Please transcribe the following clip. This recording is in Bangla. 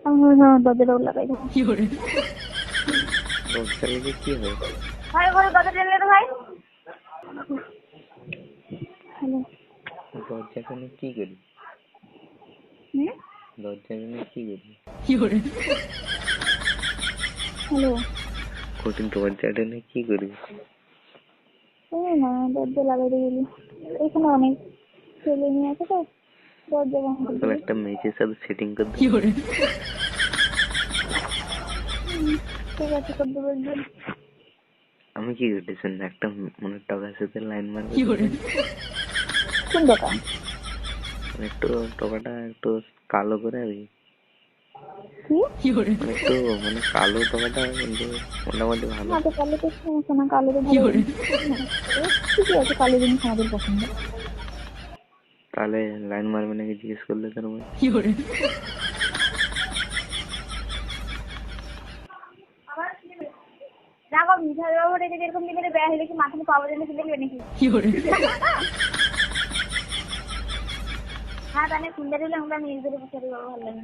দরজাটা লাগাই দেবো। দরজা লেগে কি হয়? ভাই ঘরে দরজা টেনে দে ভাই। হ্যালো। দরজা টেনে কি করি? দরজা টেনে কি করি? হ্যালো। কঠিন দরজা টেনে কি করি? না দরজা লাগাইতে গেলি এখানে অনেক ছেলে নিয়ে আছে তো দরজা বন্ধ করে একটা মেয়ের সাথে সেটিং করে দিই। ঠিক আছে করে দেবো। আমি কি করতেছি না একটা মনে টাকার সাথে লাইন মারবো। কোন দোকান? একটু টাকাটা একটু কালো করে আর কি একটু মানে কালো টাকাটা কিন্তু মোটামুটি ভালো। কালো তো সমস্যা না, কালো তো ভালো। ঠিকই আছে, কালো জিনিস আমাদের পছন্দ। তাহলে লাইন মারবে নাকি জিজ্ঞেস করলে তার মধ্যে দেখো মিঠাই বাবু রেখে যেরকম দিকে বেড়া হয়ে গেছে মাথায় পাওয়া যায় না দেখবে নাকি? হ্যাঁ তাহলে সুন্দর হলে আমরা নিজেদের বিচারি বাবু ভালো লাগে।